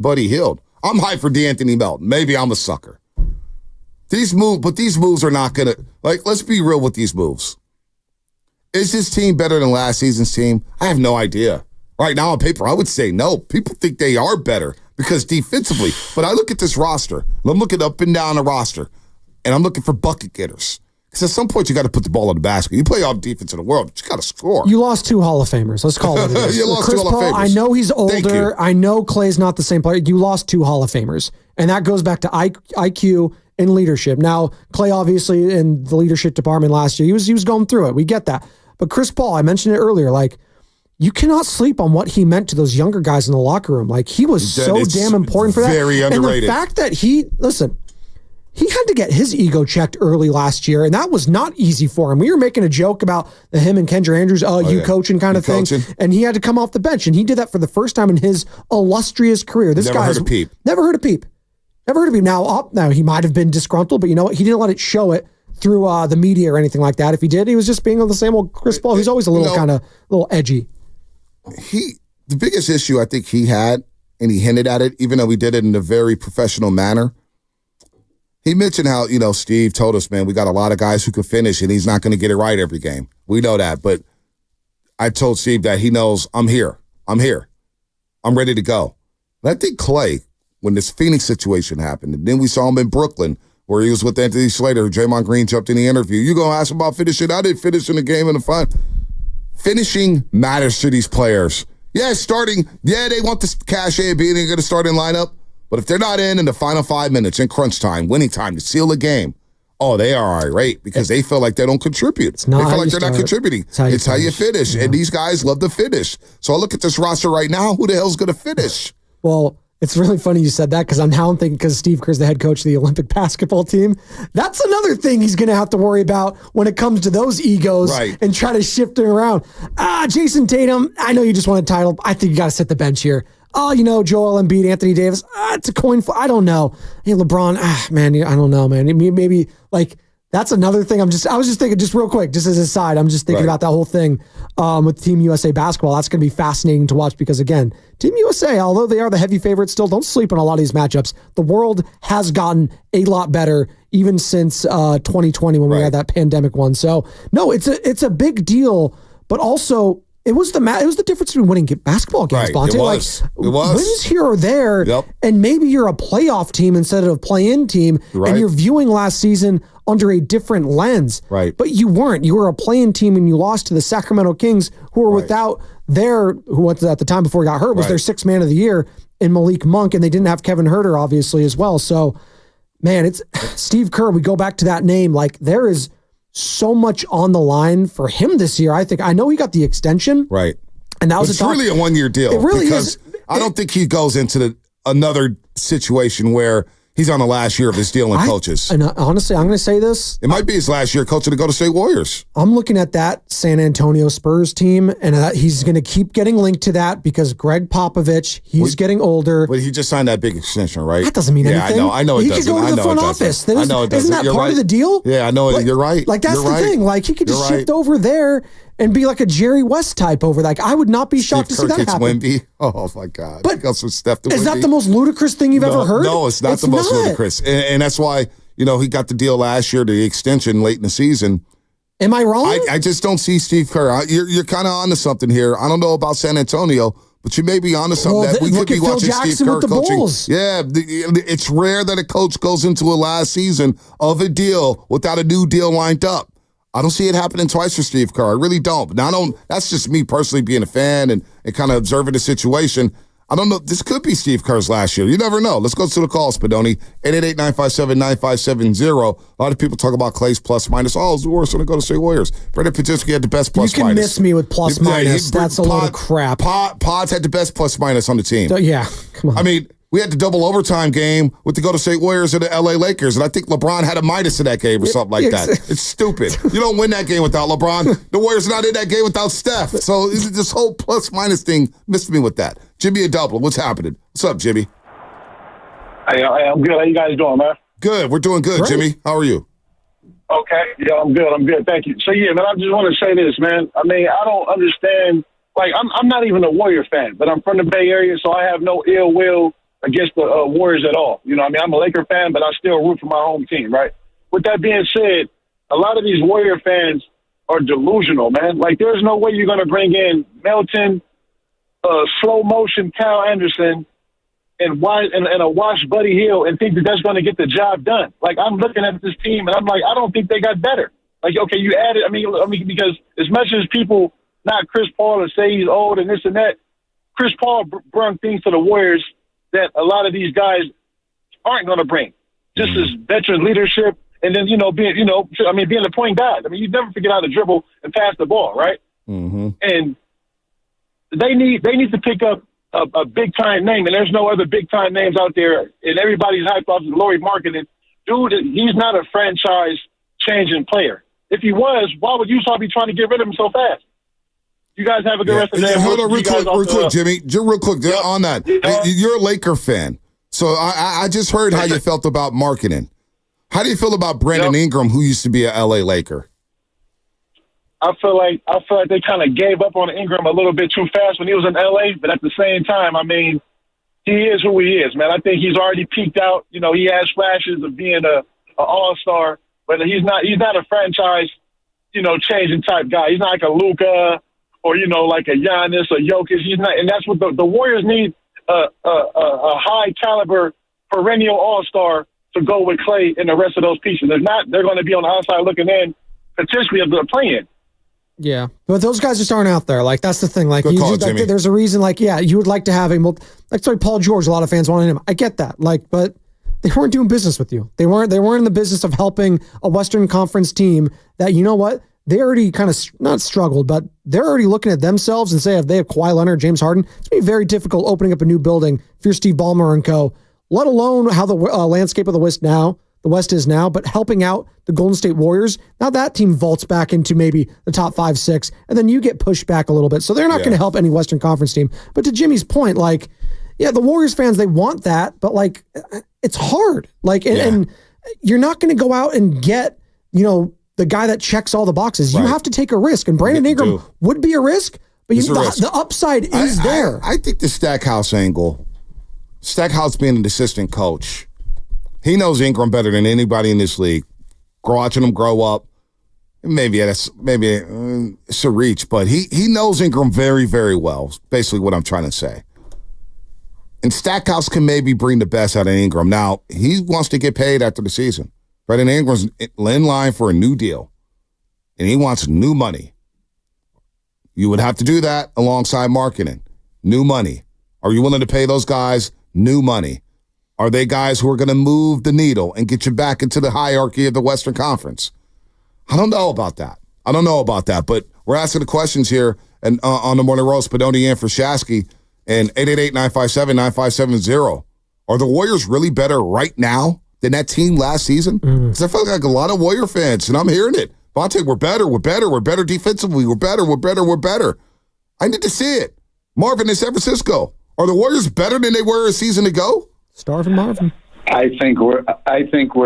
Buddy Hield. I'm hyped for DeAnthony Melton. Maybe I'm a sucker. These moves are not going to, let's be real with these moves. Is this team better than last season's team? I have no idea. Right now on paper, I would say no. People think they are better because defensively. But I look at this roster, and I'm looking up and down the roster, and I'm looking for bucket getters. Because at some point, you got to put the ball in the basket. You play all the defense in the world, but you got to score. You lost 2 Hall of Famers. Let's call it. You lost Chris 2 Hall of Famers. I know he's older. I know Clay's not the same player. You lost 2 Hall of Famers. And that goes back to IQ and leadership. Now, Clay, obviously, in the leadership department last year, he was going through it. We get that. But Chris Paul, I mentioned it earlier, you cannot sleep on what he meant to those younger guys in the locker room. He was so damn important for that. Very underrated. And the fact that he had to get his ego checked early last year, and that was not easy for him. We were making a joke about him and Kendra Andrews, coaching kind of thing, and he had to come off the bench, and he did that for the first time in his illustrious career. This guy heard a peep. Never heard a peep. Never heard a peep. Now he might have been disgruntled, but you know what? He didn't let it show it through the media or anything like that. If he did, he was just being the same old Chris Paul. He's always a little edgy. The biggest issue I think he had, and he hinted at it, even though he did it in a very professional manner. He mentioned how, Steve told us, man, we got a lot of guys who can finish, and he's not going to get it right every game. We know that, but I told Steve that he knows I'm here. I'm ready to go. And I think Clay, when this Phoenix situation happened, and then we saw him in Brooklyn, where he was with Anthony Slater, Draymond Green jumped in the interview. You going to ask him about finishing? I didn't finish in the game in the final. Finishing matters to these players. Yeah, starting. Yeah, they want the cash A and B, and they're going to start in lineup. But if they're not in the final 5 minutes, in crunch time, winning time to seal the game, they are irate because they feel like they don't contribute. They feel like they're not contributing. It's how you finish. Yeah. And these guys love to finish. So I look at this roster right now. Who the hell's going to finish? Well, it's really funny you said that because I'm thinking because Steve Kerr's the head coach of the Olympic basketball team. That's another thing he's going to have to worry about when it comes to those egos and try to shift it around. Jason Tatum, I know you just won a title. I think you got to sit the bench here. Joel Embiid, Anthony Davis. It's a coin flip. I don't know. Hey, LeBron. Man, I don't know, man. Maybe that's another thing. I was just thinking, just real quick, just as a side, I'm just thinking about that whole thing with Team USA basketball. That's going to be fascinating to watch because, again, Team USA, although they are the heavy favorites still, don't sleep on a lot of these matchups. The world has gotten a lot better even since 2020 when we had that pandemic one. So, no, it's a big deal, but also it was the difference between winning basketball games, Bonte. It was. Wins here or there, and maybe you're a playoff team instead of a play-in team, and you're viewing last season under a different lens. Right. But you weren't. You were a play-in team, and you lost to the Sacramento Kings, who were without who was at the time before he got hurt, was their 6th man of the year in Malik Monk, and they didn't have Kevin Huerter, obviously, as well. So, man, it's Steve Kerr. We go back to that name. There is so much on the line for him this year. I know he got the extension. Right. And that was it's really a one-year deal. It really is. I don't think he goes into another situation where he's on the last year of his deal and coaches. And honestly, I'm going to say this. It might be his last year coaching the Golden State Warriors. I'm looking at that San Antonio Spurs team, and he's going to keep getting linked to that because Greg Popovich, he's getting older. But he just signed that big extension, right? That doesn't mean anything. I know it doesn't. He could go to the front office. I know it doesn't. Isn't that part of the deal? Yeah, I know it. You're right. That's the thing. He could just shift over there and be like a Jerry West type over. I would not be shocked to see that happen. Wemby. Oh, my God. But is that the most ludicrous thing you've ever heard? No, it's not the most ludicrous. And that's why, he got the deal last year, the extension late in the season. Am I wrong? I just don't see Steve Kerr. You're kind of onto something here. I don't know about San Antonio, but you may be onto something that we could be watching Steve Kerr coaching. Bulls. Yeah, it's rare that a coach goes into a last season of a deal without a new deal lined up. I don't see it happening twice for Steve Kerr. I really don't. Now, that's just me personally being a fan and kind of observing the situation. I don't know. This could be Steve Kerr's last year. You never know. Let's go to the calls, Spadoni. 888-957-9570. A lot of people talk about Clay's plus-minus. Oh, it's the worst when I go to State Warriors. Brandon Pajitsky had the best plus-minus. You can miss me with plus-minus. That's a load of crap. Pods had the best plus-minus on the team. Yeah, come on. I mean, we had the double overtime game with the Golden State Warriors and the LA Lakers, and I think LeBron had a minus in that game or something like that. It's stupid. You don't win that game without LeBron. The Warriors are not in that game without Steph. So this whole plus-minus thing missed me with that. Jimmy in Dublin, what's happening? What's up, Jimmy? Hey, I'm good. How you guys doing, man? Good. We're doing good, Great. Jimmy. How are you? Okay. Yeah, I'm good. Thank you. So, yeah, man, I just want to say this, man. I mean, I don't understand. I'm not even a Warrior fan, but I'm from the Bay Area, so I have no ill will against the Warriors at all. You know, I mean, I'm a Laker fan, but I still root for my home team, right? With that being said, a lot of these Warrior fans are delusional, man. Like, there's no way you're going to bring in Melton, slow motion Kyle Anderson, and a washed Buddy Hield and think that that's going to get the job done. Like, I'm looking at this team, and I'm like, I don't think they got better. Like, okay, you added, I mean, because as much as people not Chris Paul and say he's old and this and that, Chris Paul brought things to the Warriors that a lot of these guys aren't going to bring. Just as veteran leadership, and then, being the point guard. I mean, you never forget how to dribble and pass the ball, right? Mm-hmm. And they need to pick up a big time name, and there's no other big time names out there. And everybody's hyped off of Lauri Markkanen. Dude, he's not a franchise changing player. If he was, why would Utah be trying to get rid of him so fast? You guys have a good rest of the day. Hold on, real quick, Jimmy. Just real quick on that. You're a Laker fan, so I just heard how you felt about Markkanen. How do you feel about Brandon Ingram, who used to be an LA Laker? I feel like they kind of gave up on Ingram a little bit too fast when he was in LA, but at the same time, I mean, he is who he is, man. I think he's already peaked out. You know, he has flashes of being an all-star, but he's not a franchise, changing type guy. He's not like a Luka or, like a Giannis or Jokic. He's not, and that's what the Warriors need, a high caliber perennial all-star to go with Klay and the rest of those pieces. They're going to be on the outside looking in, potentially of the play-in. Yeah, but those guys just aren't out there. Like, that's the thing. Like, Jimmy. There's a reason. Like, yeah, you would like to have Paul George. A lot of fans wanted him. I get that. Like, but they weren't doing business with you. They weren't in the business of helping a Western Conference team that, you know what, they already kind of not struggled, but they're already looking at themselves and say if they have Kawhi Leonard, James Harden, it's going to be very difficult opening up a new building if you're Steve Ballmer and co. Let alone how the landscape of the West is now, but helping out the Golden State Warriors. Now that team vaults back into maybe the top 5, 6, and then you get pushed back a little bit. So they're not going to help any Western Conference team. But to Jimmy's point, like, yeah, the Warriors fans, they want that, but like, it's hard. Like, and you're not going to go out and get, the guy that checks all the boxes. You have to take a risk, and Brandon Ingram would be a risk, but the upside is there. I think the Stackhouse angle, Stackhouse being an assistant coach, he knows Ingram better than anybody in this league. Watching him grow up, maybe it's a reach, but he knows Ingram very, very well. Is basically what I'm trying to say. And Stackhouse can maybe bring the best out of Ingram. Now, he wants to get paid after the season. Brandon Ingram's in line for a new deal, and he wants new money. You would have to do that alongside Markkanen. New money. Are you willing to pay those guys new money? Are they guys who are going to move the needle and get you back into the hierarchy of the Western Conference? I don't know about that. But we're asking the questions here and on the Morning Roast, Benoni and for Shasky, and 888-957-9570. Are the Warriors really better right now than that team last season? Because I feel like a lot of Warrior fans, and I'm hearing it. Vontae, we're better defensively, we're better. I need to see it. Marvin in San Francisco, are the Warriors better than they were a season ago? Starving Marvin. I think we're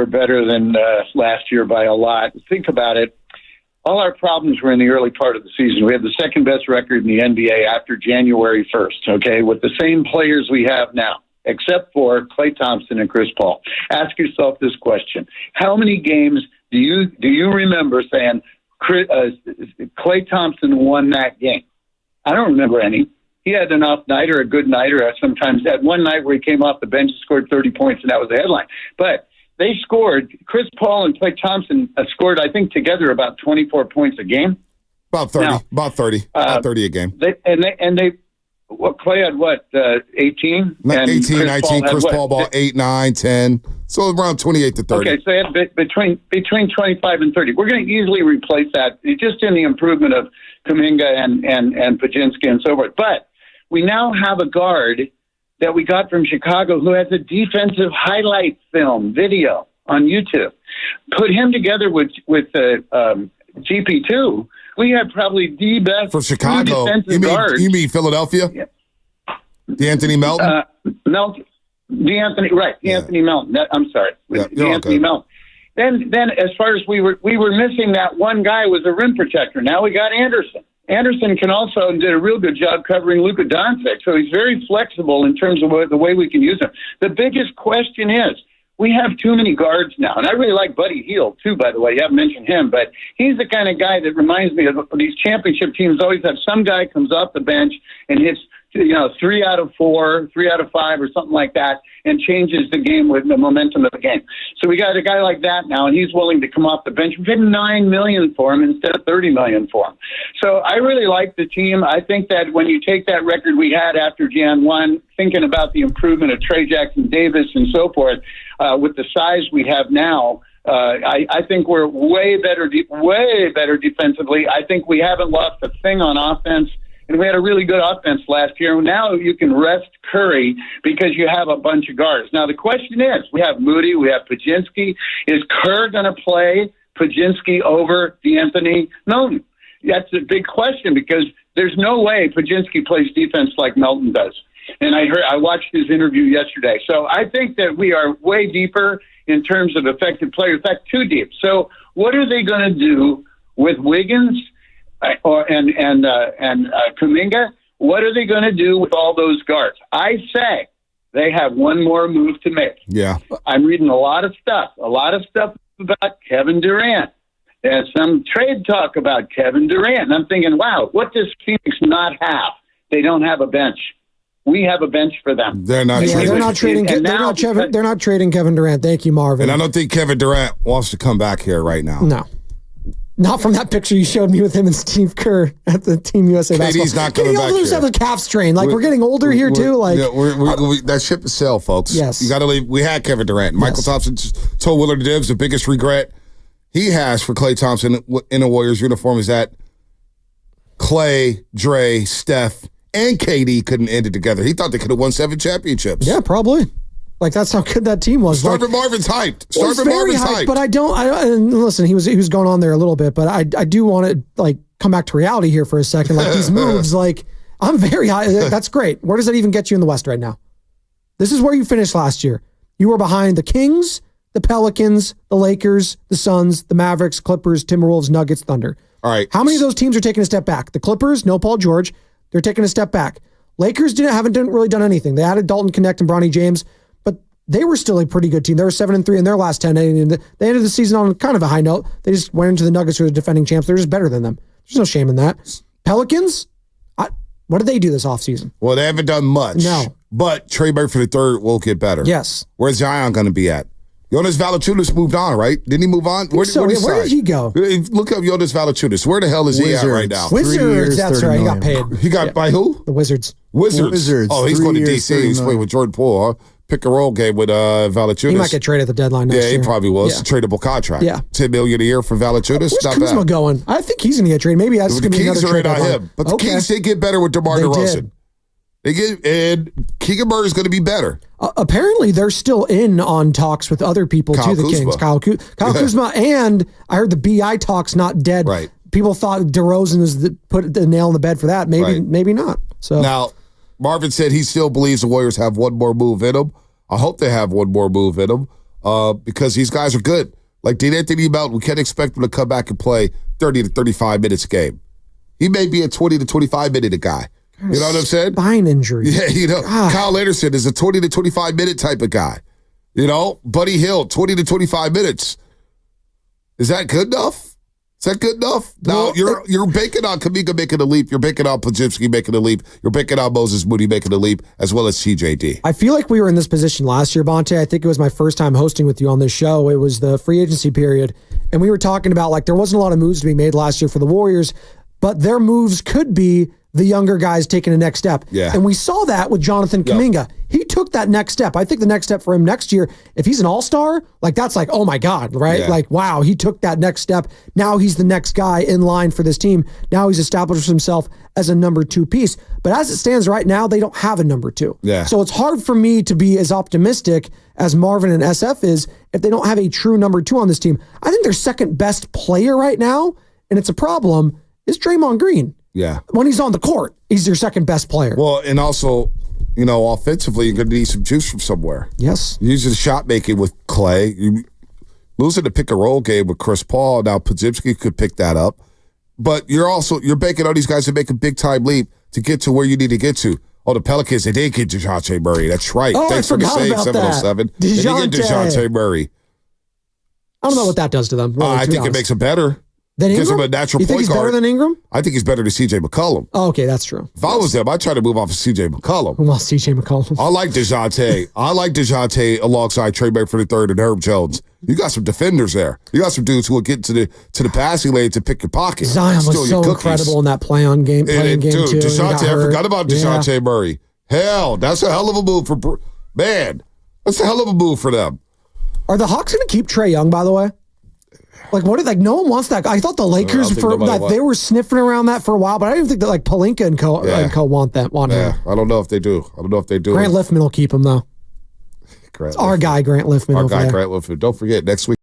better than last year by a lot. Think about it. All our problems were in the early part of the season. We had the second best record in the NBA after January 1st, okay, with the same players we have now, except for Klay Thompson and Chris Paul. Ask yourself this question. How many games do you remember saying Klay Thompson won that game? I don't remember any. He had an off night or a good night, or sometimes had one night where he came off the bench and scored 30 points, and that was the headline. But they scored, Chris Paul and Klay Thompson scored, I think, together about 24 points a game. About 30 a game. Klay had what, 18? 18, 19, Chris Paul ball 8, 9, 10. So around 28 to 30. Okay, so they had between 25 and 30. We're going to easily replace that just in the improvement of Kuminga and Pajinski and so forth. But we now have a guard that we got from Chicago who has a defensive highlight film video on YouTube. Put him together with GP2. We had probably the best for Chicago. You mean Philadelphia? Yeah. DeAnthony Melton? DeAnthony, right? DeAnthony Melton. I'm sorry, DeAnthony Melton. Then, as far as we were missing that one guy was a rim protector. Now we got Anderson. Anderson can also did a real good job covering Luka Doncic, so he's very flexible in terms of the way we can use him. The biggest question is, we have too many guards now. And I really like Buddy Hield, too, by the way. You haven't mentioned him, but he's the kind of guy that reminds me of these championship teams always have some guy comes off the bench and hits 3 out of 4, 3 out of 5 or something like that and changes the game with the momentum of the game. So we got a guy like that now, and he's willing to come off the bench. We paid $9 million for him instead of $30 million for him. So I really like the team. I think that when you take that record we had after Jan 1, thinking about the improvement of Trey Jackson-Davis and so forth, with the size we have now, I think we're way better defensively. I think we haven't lost a thing on offense. And we had a really good offense last year. Now you can rest Curry because you have a bunch of guards. Now the question is, we have Moody, we have Pajinski. Is Kerr going to play Pajinski over D'Anthony Melton? That's a big question because there's no way Pajinski plays defense like Melton does. And I watched his interview yesterday. So I think that we are way deeper in terms of effective players. In fact, too deep. So what are they going to do with Wiggins and Kuminga? What are they going to do with all those guards? I say they have one more move to make. Yeah. I'm reading a lot of stuff about Kevin Durant. There's some trade talk about Kevin Durant. And I'm thinking, wow, what does Phoenix not have? They don't have a bench. We have a bench for them. They're not trading. They're not trading. They're not trading Kevin Durant. Thank you, Marvin. And I don't think Kevin Durant wants to come back here right now. No. Not from that picture you showed me with him and Steve Kerr at the Team USA basketball. KD's not coming back here. KD also have a calf strain. Like, we're getting older here, too. Like, yeah, that ship is sailed, folks. Yes. You got to leave. We had Kevin Durant. Michael Thompson told Willard Dibbs the biggest regret he has for Klay Thompson in a Warriors uniform is that Klay, Dre, Steph, and KD couldn't end it together. He thought they could have won 7 championships. Yeah, probably. Like, that's how good that team was. Marvin's hyped. Marvin's hyped. But I don't. And listen, he was going on there a little bit, but I do want to like come back to reality here for a second. Like these moves, like I'm very high. That's great. Where does that even get you in the West right now? This is where you finished last year. You were behind the Kings, the Pelicans, the Lakers, the Suns, the Mavericks, Clippers, Timberwolves, Nuggets, Thunder. All right. How many of those teams are taking a step back? The Clippers, no Paul George. They're taking a step back. Lakers haven't really done anything. They added Dalton Connect and Bronny James, but they were still a pretty good team. They were 7-3 in their last 10. And they ended the season on kind of a high note. They just went into the Nuggets, who are the defending champs. They're just better than them. There's no shame in that. Pelicans, what did they do this offseason? Well, they haven't done much. No. But Trey Burke III will get better. Yes. Where's Zion going to be at? Jonas Valanciunas moved on, right? Didn't he move on? Where did he go? Look up Jonas Valanciunas. Where the hell is he at right now? Wizards, that's right. He got paid. He got by who? The Wizards. Wizards. Oh, he's going to D.C. He's playing with Jordan Poole, huh? Pick a roll game with Valanciunas. He might get traded at the deadline next year. Yeah, he probably will. It's a tradable contract. Yeah. $10 million a year for Valanciunas. Where's Kuzma going? I think he's going to get traded. Maybe that's going to be another trade on him. But the Kings did get better with DeMar DeRozan. And Keegan Murray is going to be better. Apparently, they're still in on talks with other people to the Kings. Kyle Kuzma, and I heard the BI talks not dead. Right. People thought DeRozan put the nail in the bed for that. Maybe not. So now, Marvin said he still believes the Warriors have one more move in them. I hope they have one more move in them because these guys are good. Like D'Anthony Melton, we can't expect him to come back and play 30 to 35 minutes a game. He may be a 20 to 25 minute guy. You know what I'm saying? Spine injury. Yeah, Kyle Anderson is a 20 to 25 minute type of guy. Buddy Hield, 20 to 25 minutes. Is that good enough? Now, you're banking on Kuminga making a leap. You're banking on Pajinski making a leap. You're banking on Moses Moody making a leap, as well as CJD. I feel like we were in this position last year, Bonte. I think it was my first time hosting with you on this show. It was the free agency period, and we were talking about, like, there wasn't a lot of moves to be made last year for the Warriors, but their moves could be the younger guys taking a next step. Yeah. And we saw that with Jonathan Kuminga. He took that next step. I think the next step for him next year, if he's an all-star, like that's like, oh my God, right? Yeah. Like, wow, he took that next step. Now he's the next guy in line for this team. Now he's established himself as a number 2 piece. But as it stands right now, they don't have a number 2. Yeah. So it's hard for me to be as optimistic as Marvin and SF is if they don't have a true number 2 on this team. I think their second best player right now, and it's a problem, is Draymond Green. Yeah. When he's on the court, he's your second best player. Well, and also, offensively, you're going to need some juice from somewhere. Yes. Using the shot making with Klay. You losing the pick and roll game with Chris Paul. Now, Pajinski could pick that up. But you're banking on these guys to make a big time leap to get to where you need to get to. Oh, the Pelicans, they did get DeJounte Murray. That's right. Oh, Thanks I for the forgot save, about 707. that. They did get DeJounte Murray. I don't know what that does to them. Really, I think it makes them better. Then Gives Ingram? him a natural you think point he's better guard. than Ingram? I think he's better than C.J. McCollum. Oh, okay, that's true. If I was them, I'd try to move off of C.J. McCollum. Who lost C.J. McCollum? I like DeJounte. I like DeJounte alongside Trey Beckford III and Herb Jones. You got some defenders there. You got some dudes who will get to the passing lane to pick your pocket. Zion was so incredible in that playing game too. DeJounte, I forgot about DeJounte Murray. Hell, that's a hell of a move for man. That's a hell of a move for them. Are the Hawks going to keep Trae Young? By the way. No one wants that. I thought the Lakers they were sniffing around that for a while, but I didn't think that Pelinka and co want him. I don't know if they do. Grant Liffman will keep him though. Our guy Grant Liffman. Grant Liffman. Don't forget next week.